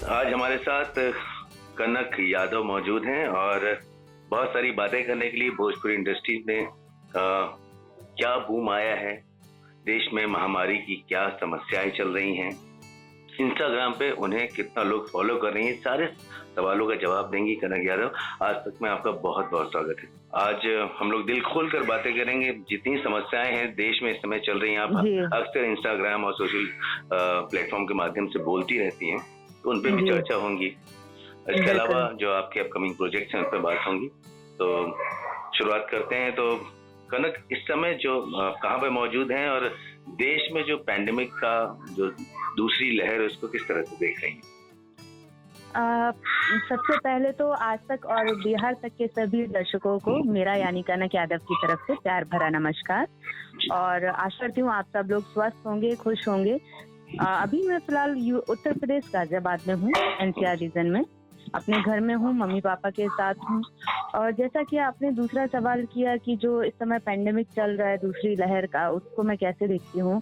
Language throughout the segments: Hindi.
आज हमारे साथ कनक यादव मौजूद हैं और बहुत सारी बातें करने के लिए भोजपुरी इंडस्ट्री में क्या बूम आया है, देश में महामारी की क्या समस्याएं चल रही हैं, इंस्टाग्राम पे उन्हें कितना लोग फॉलो कर रहे हैं, सारे सवालों का जवाब देंगी कनक यादव। आज तक में आपका बहुत बहुत स्वागत है। आज हम लोग दिल खोल कर बातें करेंगे। जितनी समस्याएं हैं देश में इस समय चल रही हैं, आप अक्सर इंस्टाग्राम और सोशल प्लेटफॉर्म के माध्यम से बोलती रहती हैं, तो उन पर भी चर्चा होंगी। इसके अलावा जो आपके अपकमिंग प्रोजेक्ट्स हैं उन पर बात होंगी। तो शुरुआत करते हैं। तो कनक, इस समय जो कहाँ पे मौजूद हैं और देश में जो पैंडेमिक का जो दूसरी लहर है उसको किस तरह से देख रही हैं? सबसे पहले तो आज तक और बिहार तक के सभी दर्शकों को मेरा यानी कनक यादव की तरफ से प्यार भरा नमस्कार। और आशा करती हूँ आप सब लोग स्वस्थ होंगे, खुश होंगे। अभी मैं फिलहाल उत्तर प्रदेश गाजियाबाद में हूँ, एनसीआर रीजन में। अपने घर में हूँ, मम्मी पापा के साथ हूँ। और जैसा कि आपने दूसरा सवाल किया कि जो इस समय पैंडेमिक चल रहा है दूसरी लहर का, उसको मैं कैसे देखती हूँ।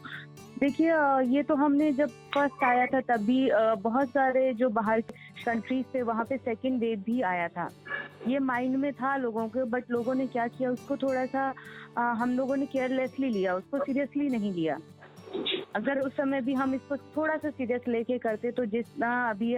देखिए, ये तो हमने जब फर्स्ट आया था तब भी बहुत सारे जो बाहर कंट्रीज थे वहाँ पे सेकेंड वेव भी आया था, ये माइंड में था लोगों के। बट लोगों ने क्या किया, उसको थोड़ा सा हम लोगों ने केयरलेसली लिया, उसको सीरियसली नहीं लिया। अगर उस समय भी हम इसको थोड़ा सा सीरियस लेके करते तो जितना अभी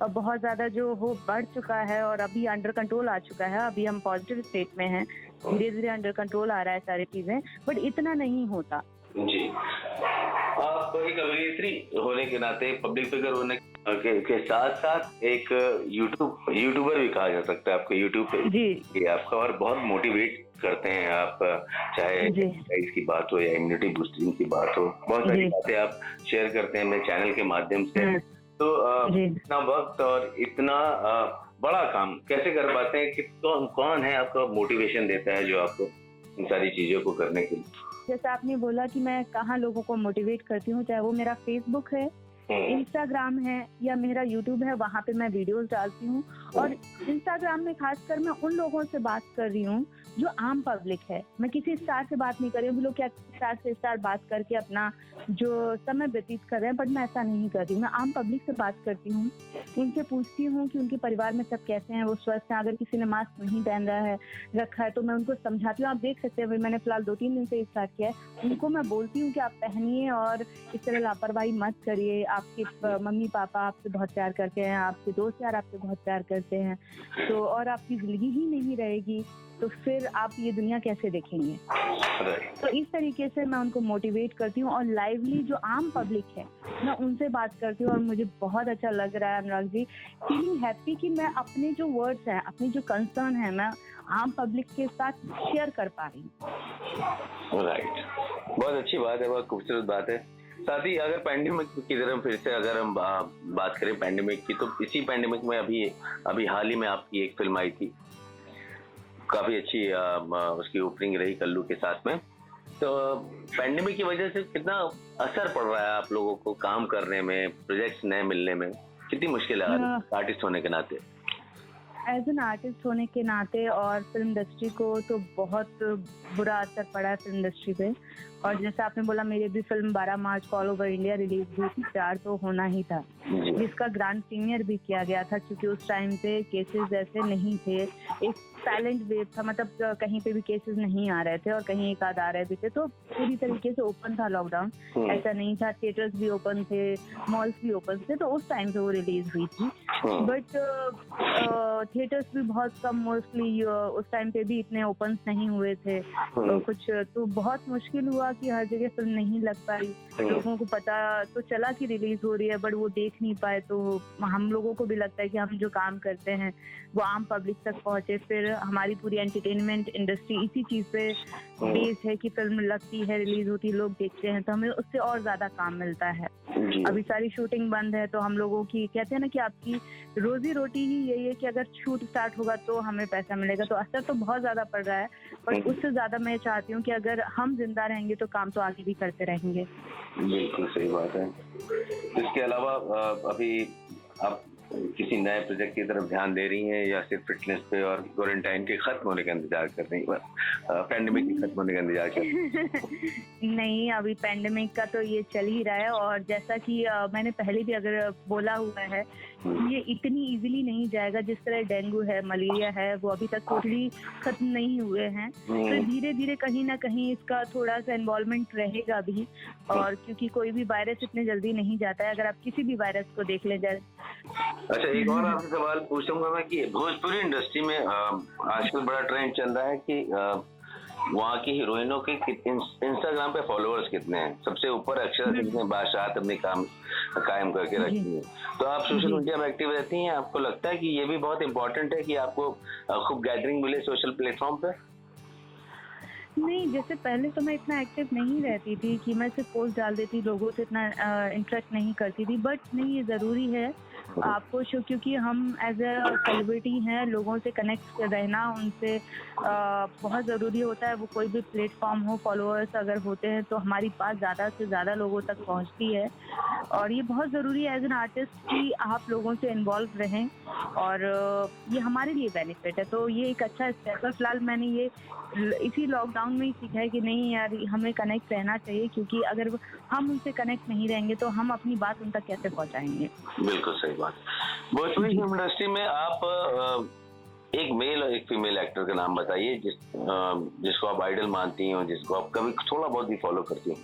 बहुत ज्यादा जो हो बढ़ चुका है और अभी अंडर कंट्रोल आ चुका है, अभी हम पॉजिटिव स्टेट में हैं, धीरे धीरे अंडर कंट्रोल आ रहा है सारी चीजें, बट इतना नहीं होता। जी, आप एक अभिनेत्री होने के नाते, पब्लिक फिगर होने के साथ साथ एक यूट्यूबर भी कहा जा सकता है आपको। यूट्यूब पे जी आपका और बहुत मोटिवेट करते हैं आप, चाहे एक्सरसाइज की बात हो या इम्यूनिटी बूस्टिंग की बात हो, बहुत सारी बातें आप शेयर करते हैं मेरे चैनल के माध्यम से। तो इतना वक्त और इतना बड़ा काम कैसे कर पाते हैं? कि कौन है आपका मोटिवेशन देता है जो आपको इन सारी चीजों को करने के लिए? जैसे आपने बोला कि मैं कहाँ लोगों को मोटिवेट करती हूँ, चाहे वो मेरा फेसबुक है, इंस्टाग्राम है या मेरा यूट्यूब है, वहाँ पे मैं वीडियोस डालती हूँ। और इंस्टाग्राम में खासकर मैं उन लोगों से बात कर रही हूँ जो आम पब्लिक है। मैं किसी स्टार से बात नहीं कर रही हूँ। लोग क्या स्टार से स्टार बात करके अपना जो समय व्यतीत कर रहे हैं, बट मैं ऐसा नहीं कर रही। मैं आम पब्लिक से बात करती हूँ, उनसे पूछती हूँ कि उनके परिवार में सब कैसे हैं, वो स्वस्थ हैं। अगर किसी ने मास्क नहीं पहन रखा है तो मैं उनको समझाती हूँ। आप देख सकते हैं, मैंने फिलहाल 2-3 दिन से स्टार्ट किया है। उनको मैं बोलती हूँ कि आप पहनिए और इस तरह लापरवाही मत करिए। आपके मम्मी पापा आपसे बहुत प्यार करते हैं, आपके दोस्त यार आपसे बहुत प्यार करते हैं, तो और आपकी जिंदगी ही नहीं रहेगी तो फिर आप ये दुनिया कैसे देखेंगे। तो इस तरीके से मैं उनको मोटिवेट करती हूँ और लाइवली जो आम पब्लिक है मैं उनसे बात करती हूँ। और मुझे बहुत अच्छा लग रहा है अनुराग जी, फीलिंग हैप्पी कि मैं अपने जो वर्ड्स हैं, अपनी जो कंसर्न है, मैं आम पब्लिक के साथ शेयर कर पा रही हूँ। राइट, बहुत अच्छी बात है, बहुत खूबसूरत बात है। साथ ही अगर पैंडेमिक की तरफ फिर से अगर हम बात करें पैंडेमिक की, तो इसी पैंडेमिक में अभी हाल ही में आपकी एक फिल्म आई थी, काफी अच्छी उसकी ओपनिंग रही कल्लू के साथ में। तो पैंडेमिक की वजह से कितना असर पड़ रहा है आप लोगों को काम करने में, प्रोजेक्ट्स नए मिलने में, कितनी मुश्किल है आर्टिस्ट होने के नाते? एज एन आर्टिस्ट होने के नाते और फिल्म इंडस्ट्री को तो बहुत बुरा असर पड़ा है फिल्म इंडस्ट्री पे। और जैसे आपने बोला, मेरी भी फिल्म 12 मार्च को ऑल ओवर इंडिया रिलीज हुई थी। 4 तो होना ही था, जिसका ग्रैंड प्रीमियर भी किया गया था, क्योंकि उस टाइम पे केसेस ऐसे नहीं थे। एक साइलेंट वेव था, मतलब कहीं पे भी केसेस नहीं आ रहे थे और कहीं एक आध आ रहे भी थे। तो पूरी तरीके से ओपन था लॉकडाउन, ऐसा नहीं था। थिएटर्स भी ओपन थे, मॉल्स भी ओपन थे, तो उस टाइम पे वो रिलीज हुई थी। बट थिएटर्स भी बहुत कम, मोस्टली उस टाइम पे भी इतने ओपन नहीं हुए थे। कुछ तो बहुत मुश्किल हुआ कि हर जगह फिल्म नहीं लग पाई। लोगों को पता तो चला कि रिलीज हो रही है, बट वो देख नहीं पाए। तो हम लोगों को भी लगता है कि हम जो काम करते हैं वो आम पब्लिक तक पहुंचे। फिर हमारी पूरी एंटरटेनमेंट इंडस्ट्री इसी चीज पे बेस है कि फिल्म लगती है, रिलीज होती है, लोग देखते हैं, तो हमें उससे और ज्यादा काम मिलता है। अभी सारी शूटिंग बंद है, तो हम लोगों की कहते हैं ना कि आपकी रोजी रोटी ही यही है कि अगर शूट स्टार्ट होगा तो हमें पैसा मिलेगा। तो असर तो बहुत ज्यादा पड़ रहा है, पर उससे ज्यादा मैं चाहती हूँ कि अगर हम जिंदा रहेंगे तो काम तो आगे भी करते रहेंगे। बिल्कुल सही बात है। इसके अलावा अभी आप किसी नए प्रोजेक्ट की तरफ ध्यान दे रही हैं या सिर्फ फिटनेस पे और क्वारंटाइन के खत्म होने का इंतजार कर रही हैं, पैंडेमिक के खत्म होने का इंतजार कर रही हैं? नहीं, अभी पैंडेमिक का तो ये चल ही रहा है। और जैसा कि मैंने पहले भी अगर बोला हुआ है ये इतनी इजीली नहीं जाएगा। जिस तरह डेंगू है, मलेरिया है, वो अभी तक टोटली खत्म नहीं हुए हैं, तो धीरे धीरे कहीं ना कहीं इसका थोड़ा सा इन्वॉल्वमेंट रहेगा भी। और क्योंकि कोई भी वायरस इतने जल्दी नहीं जाता है, अगर आप किसी भी वायरस को देख ले जाए। अच्छा, एक और आपसे सवाल पूछूंगा मैं कि भोजपुरी इंडस्ट्री में आजकल बड़ा ट्रेंड चल रहा है कि वहाँ की हीरोइनों के इंस्टाग्राम पे फॉलोअर्स कितने हैं। सबसे ऊपर अक्षरा सिंह ने बादशाहत अपने काम कायम करके रखी है। तो आप सोशल मीडिया में एक्टिव रहती हैं, आपको लगता है कि ये भी बहुत इम्पोर्टेंट है कि आपको खूब गैदरिंग मिले सोशल प्लेटफॉर्म पे? नहीं, जैसे पहले तो मैं इतना एक्टिव नहीं रहती थी कि मैं सिर्फ पोस्ट डाल देती, लोगों से इतना इंटरेक्ट नहीं करती थी। बट नहीं, ये ज़रूरी है आपको क्योंकि हम एज ए सेलिब्रिटी हैं, लोगों से कनेक्ट रहना उनसे बहुत ज़रूरी होता है। वो कोई भी प्लेटफॉर्म हो, फॉलोअर्स अगर होते हैं तो हमारी बात ज़्यादा से ज़्यादा लोगों तक पहुंचती है। और ये बहुत ज़रूरी है एज एन आर्टिस्ट कि आप लोगों से इन्वॉल्व रहें, और ये हमारे लिए बेनिफिट है। तो ये एक अच्छा स्टेप है। फिलहाल मैंने ये इसी लॉकडाउन में ही सीखा है कि नहीं यार, हमें कनेक्ट रहना चाहिए, क्योंकि अगर हम उनसे कनेक्ट नहीं रहेंगे तो हम अपनी बात उन तक कैसे पहुंचाएंगे। बिल्कुल सही बात। भोजपुरी फिल्म इंडस्ट्री में आप एक मेल और एक फीमेल एक्टर का नाम बताइए जिसको आप आइडल मानती हो, जिसको आप कभी थोड़ा बहुत भी फॉलो करती हो।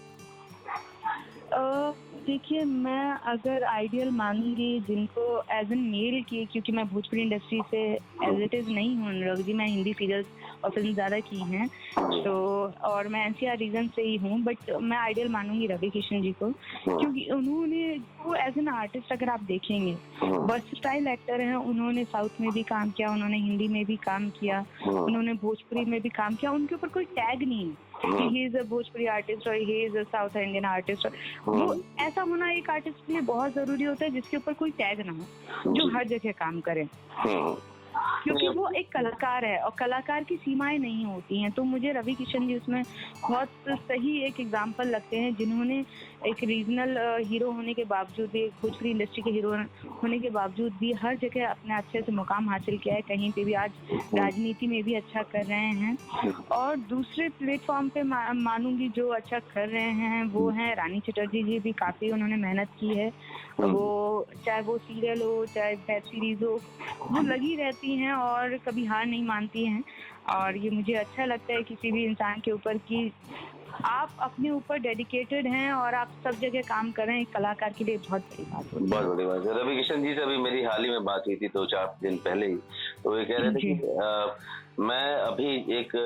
देखिए, मैं अगर आइडियल मानूंगी जिनको एज एन मेल की, क्योंकि मैं भोजपुरी इंडस्ट्री से एज इट इज़ नहीं हूँ अनुराग जी, मैं हिंदी सीरियल्स और फिल्म ज़्यादा की हैं, तो और मैं एनसीआर रीजन से ही हूँ। बट मैं आइडियल मानूंगी रवि किशन जी को, क्योंकि उन्होंने वो एज एन आर्टिस्ट अगर आप देखेंगे वर्सटाइल एक्टर हैं। उन्होंने साउथ में भी काम किया, उन्होंने हिंदी में भी काम किया, उन्होंने भोजपुरी में भी काम किया। उनके ऊपर कोई टैग नहीं है कि he is a Bhojpuri artist और he is a South Indian artist. वो ऐसा होना एक आर्टिस्ट के लिए बहुत जरूरी होता है जिसके ऊपर कोई टैग ना हो, जो हर जगह काम करे, क्योंकि वो एक कलाकार है और कलाकार की सीमाएं नहीं होती हैं। तो मुझे रवि किशन जी उसमें बहुत सही एक एग्जाम्पल लगते हैं, जिन्होंने एक रीजनल हीरो होने के बावजूद भी, भोजपुरी इंडस्ट्री के हीरो होने के बावजूद भी हर जगह अपने अच्छे से मुकाम हासिल किया है। कहीं पे भी आज राजनीति में भी अच्छा कर रहे हैं। और दूसरे प्लेटफॉर्म पे मानूंगी जो अच्छा कर रहे हैं वो हैं रानी चटर्जी जी। भी काफ़ी उन्होंने मेहनत की है, वो चाहे वो सीरियल हो चाहे वेब सीरीज हो, वो लगी रहती हैं और कभी हार नहीं मानती हैं। और ये मुझे अच्छा लगता है किसी भी इंसान के ऊपर कि आप अपने ऊपर डेडिकेटेड हैं और आप सब जगह काम कर रहे हैं। एक कलाकार के लिए बहुत बड़ी बात होती है। बहुत बड़ी बात है। रवि किशन जी से अभी मेरी हाल ही में बात हुई थी 2-4 दिन पहले ही, तो ये कह रहे थे कि मैं अभी एक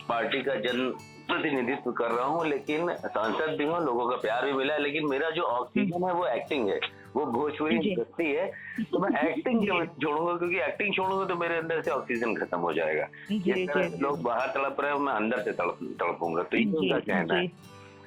पार्टी का जन प्रतिनिधित्व कर रहा हूँ, लेकिन सांसद भी हूँ, लोगों का प्यार भी मिला है, लेकिन मेरा जो ऑक्सीजन है वो एक्टिंग है, वो भोजपुरी इंडस्ट्री है। तो मैं एक्टिंग क्यों छोड़ूंगा, क्योंकि एक्टिंग छोड़ूंगा तो मेरे अंदर से ऑक्सीजन खत्म हो जाएगा। जिस तरह लोग बाहर तड़प रहे हो, मैं अंदर से तड़पूंगा। तो ये उनका कहना है।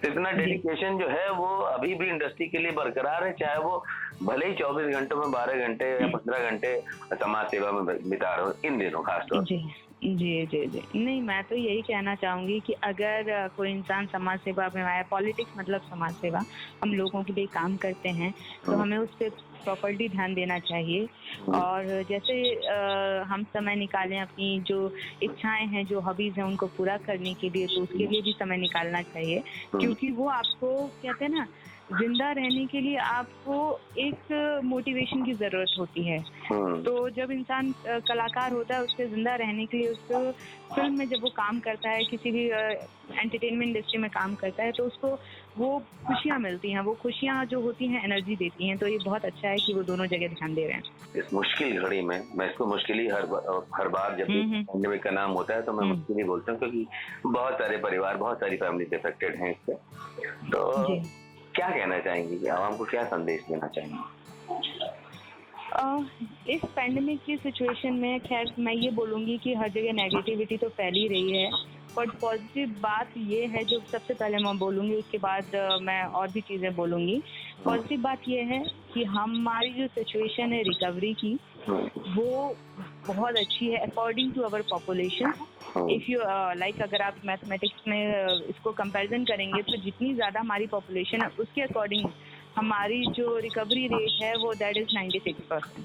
इतना डेडिकेशन जो है वो अभी भी इंडस्ट्री के लिए बरकरार है, चाहे वो भले ही 24 घंटों में 12 घंटे या 15 घंटे समाज सेवा में बिता रहे हो इन दिनों खासतौर। जी जी जी जी नहीं, मैं तो यही कहना चाहूंगी कि अगर कोई इंसान समाज सेवा में आया, पॉलिटिक्स मतलब समाज सेवा, हम लोगों के लिए काम करते हैं तो हमें उस पर प्रॉपर्ली ध्यान देना चाहिए। और जैसे हम समय निकालें अपनी जो इच्छाएं हैं, जो हॉबीज हैं, उनको पूरा करने के लिए, तो उसके लिए भी समय निकालना चाहिए, क्योंकि वो आपको कहते हैं ना, जिंदा रहने के लिए आपको एक मोटिवेशन की जरूरत होती है। तो जब इंसान कलाकार होता है, उसके जिंदा रहने के लिए उसको फिल्म में जब वो काम करता है, किसी भी एंटरटेनमेंट इंडस्ट्री में काम करता है, तो उसको वो खुशियाँ मिलती हैं। वो खुशियाँ जो होती हैं एनर्जी देती हैं। तो ये बहुत अच्छा है कि वो दोनों जगह ध्यान दे रहे हैं इस मुश्किल घड़ी में। मैं इसको मुश्किल ही हर बार जब पेंडेमिक का नाम होता है तो मैं मुश्किल ही बोलता हूँ, क्योंकि बहुत सारे परिवार, बहुत सारी फैमिली अफेक्टेड हैं इससे। तो क्या कहना चाहेंगी कि आवाम को क्या संदेश देना चाहेंगे इस पैंडेमिक की सिचुएशन में? खैर, मैं ये बोलूँगी कि हर जगह नेगेटिविटी तो फैल ही रही है, बट पॉजिटिव बात ये है जो सबसे पहले मैं बोलूँगी, उसके बाद मैं और भी चीज़ें बोलूँगी। पॉजिटिव बात ये है कि हमारी जो सिचुएशन है रिकवरी की, वो बहुत अच्छी है according to our population. If you like, अगर आप मैथमेटिक्स में इसको कंपैरिजन करेंगे तो जितनी ज़्यादा हमारी पॉपुलेशन है उसके अकॉर्डिंग हमारी जो रिकवरी रेट है वो दैट इज 96%।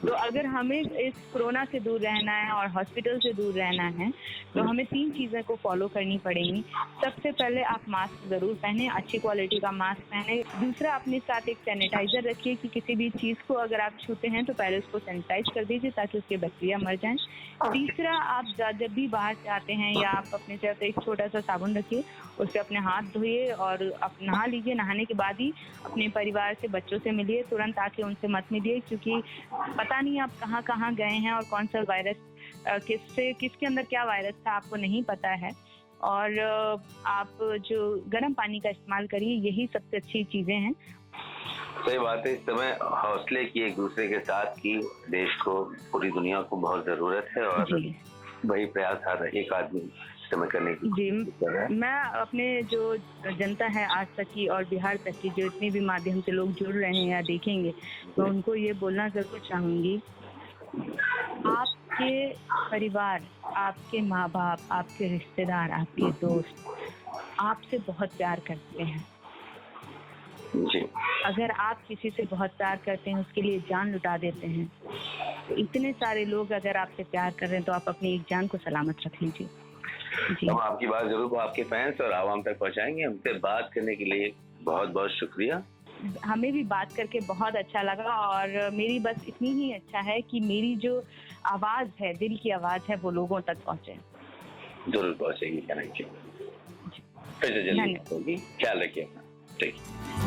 तो अगर हमें इस कोरोना से दूर रहना है और हॉस्पिटल से दूर रहना है तो हमें 3 चीज़ें को फॉलो करनी पड़ेंगी। सबसे पहले आप मास्क ज़रूर पहने, अच्छी क्वालिटी का मास्क पहने। दूसरा, अपने साथ एक सैनिटाइज़र रखिए कि किसी भी चीज़ को अगर आप छूते हैं तो पहले उसको सैनिटाइज कर दीजिए ताकि उसके बैक्टीरिया मर जाएं। तीसरा, आप जब भी बाहर से आते हैं या आप अपने साथ एक छोटा सा साबुन रखिए, उससे अपने हाथ धोइए और नहा लीजिए। नहाने के बाद ही अपने परिवार से, बच्चों से मिलिए, तुरंत आके उनसे मत मिलिए क्योंकि पता नहीं आप कहाँ कहाँ गए हैं और कौन सा वायरस किसके अंदर क्या वायरस था आपको नहीं पता है। और आप जो गर्म पानी का इस्तेमाल करिए, यही सबसे अच्छी चीजें हैं। सही बात है। इस समय हौसले की एक दूसरे के साथ की देश को, पूरी दुनिया को बहुत जरूरत है और वही प्रयास हर एक आदमी समय करने की जी। मैं अपने जो जनता है आज तक की और बिहार तक की, जो इतने भी माध्यम से लोग जुड़ रहे हैं या देखेंगे, मैं उनको ये बोलना जरूर चाहूंगी, आपके परिवार, आपके माँ बाप, आपके रिश्तेदार, आपके दोस्त आपसे बहुत प्यार करते हैं जी। अगर आप किसी से बहुत प्यार करते हैं, उसके लिए जान लुटा देते हैं, तो इतने सारे लोग अगर आपसे प्यार कर रहे हैं तो आप अपनी एक जान को सलामत रख लीजिए। जी। हम आपकी बात जरूर आपके फैंस और आवाम तक पहुंचाएंगे। हमसे बात करने के लिए बहुत बहुत शुक्रिया। हमें भी बात करके बहुत अच्छा लगा और मेरी बस इतनी ही अच्छा है कि मेरी जो आवाज है, दिल की आवाज है, वो लोगों तक पहुंचे। जरूर पहुंचेगी। फिर से जल्दी होगी। ख्याल रखिए अपना। ठीक।